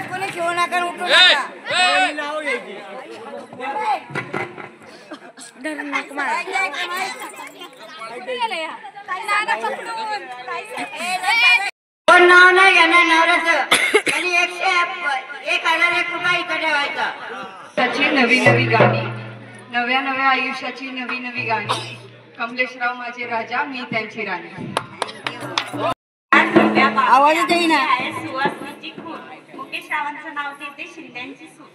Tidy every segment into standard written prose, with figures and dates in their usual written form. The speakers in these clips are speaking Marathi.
कोणी घेऊ नका उठू नका पण नाव नाही घेणार नवऱ्याचं आणि 1,001 रुपये इकडे ठेवायचा. त्याची नवी नवी गाणी, नव्या नव्या आयुष्याची नवी नवी गाणी. कमलेशराव माझे राजा, मी त्यांची राणी. आवाज येते ना. मुकेश रावांचं नाव घेते शिंद्यांची सून.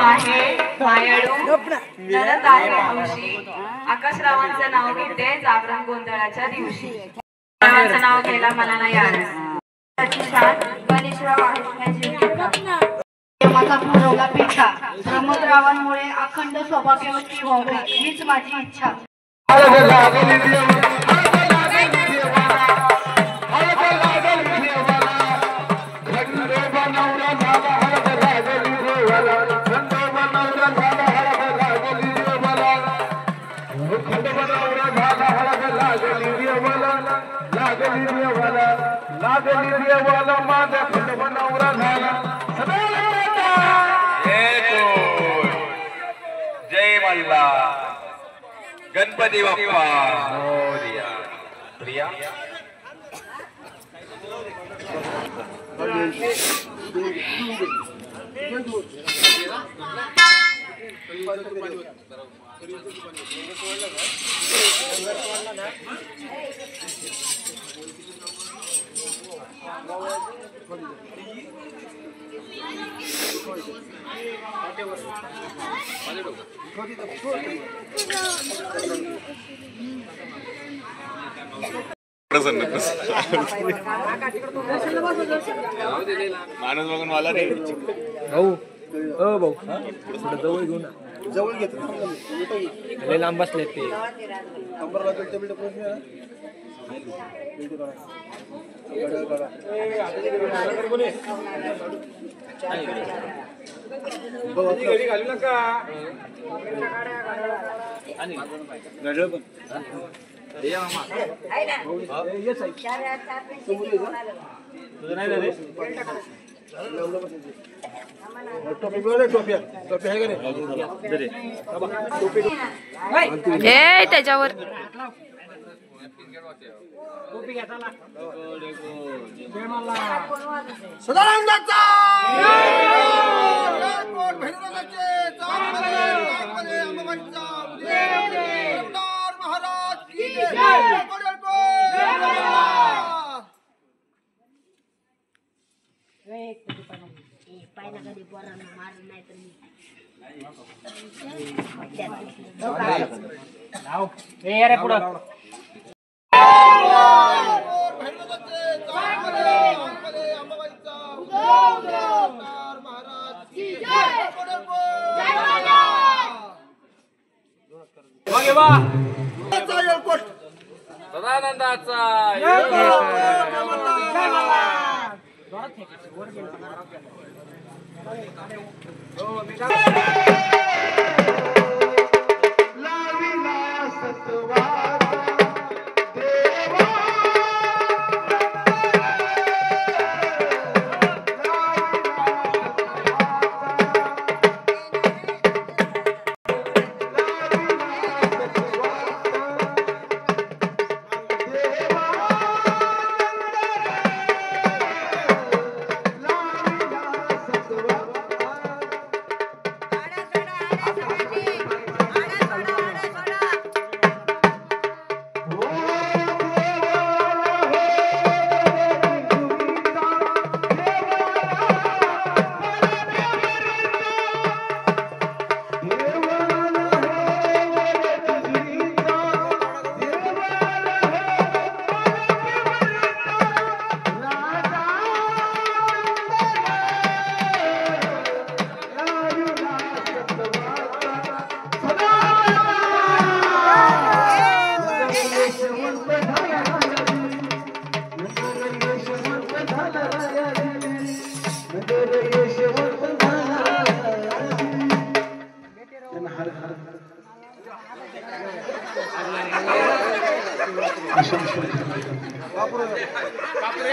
आहे मायाळू नरद आहे हौशी. आकाशरावांचं नाव घेते जागरण गोंधळाच्या दिवशी. रावांचं नाव घ्यायला मला नाही आलं. गणेशराव आहे माझा पुरवला पेठा. प्रमोदरावांमुळे अखंड सौभाग्यवती व्हावी हीच माझी इच्छा. जय मल्ला गणपती बाप्पा मोरया. प्रिया माणूस बघून मला रे भाऊ भाऊ जवळ घेऊ ना. जवळ घेत लांब बसले ते घालू नका. त्याच्यावर सदानंदाचा महाराज की पाहिला कधी पोरांना मारलं नाही तर सदानंदाचा बापरे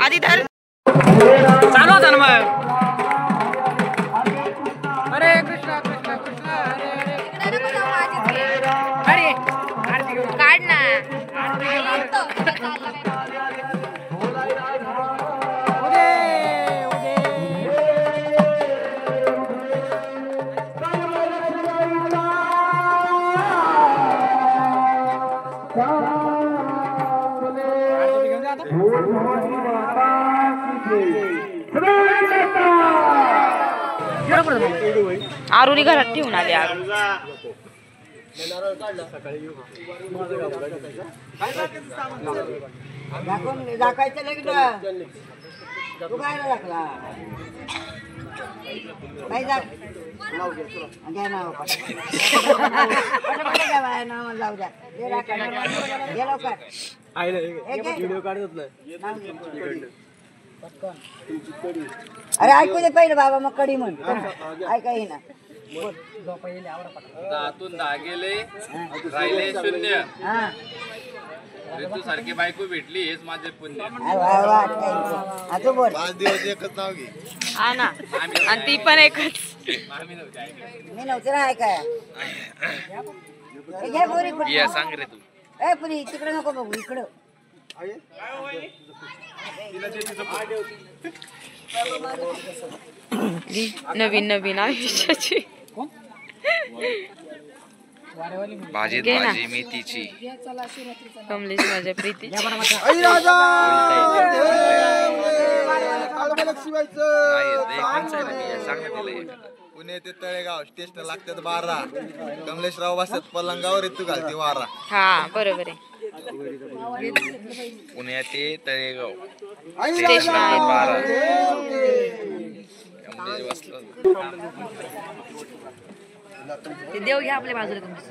आधी धर चालू होता ना मग. हरे कृष्णा कृष्णा कृष्णा हरे हरे. अरे काढ ना. आरुनी घरात ठेवून आली. दाखवायचं लग्न तू काय दाखला काय दाख घ्या नाव नाव जाऊ द्या लवकर व्हिडिओ काढत नाही. अरे ऐकू दे पहिलं बाबा मग कडी म्हण ऐकाय ना दातून दहा गेले राहिले शून्य. हा ऋतू सारखी बायको भेटली हेच माझे पुण्य. तू बोल 5 दिवस एकच नाव घे. हा ना. आणि ती पण एकच. मी नव्हते ना ऐकाय घे पुरी या सांग रे तू. ए पुरी तिकडे नको बघू इकडं. नवीन नवीन आयुष्याची भाजीत घे ना. भाजी मेथीची. कमलेश माझ्या प्रीतीची. पुणे ते तळेगाव स्टेशन लागतात 12. कमलेशराव बसतात पलंगावर तू घालते वारा. हा बरोबर आहे. पुण्यात ते तळेगाव स्टेशन आहे. 12. ते देव घ्या आपल्या बाजूला तुम्ही.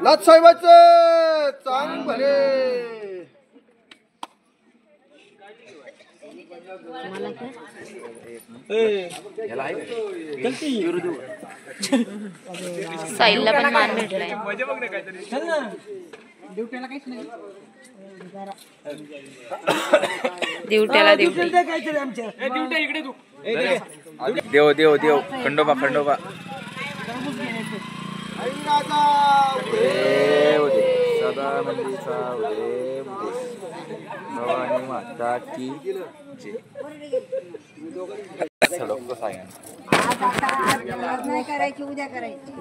लाट साहेबाचं चांग भले. साईलला पण मान भेटलाय. दिवट्याला दिवटी. देव देव देव खंडोबा खंडोबा. सदानंदीचा भवानी माता की जय. नाही करायची उद्या करायची.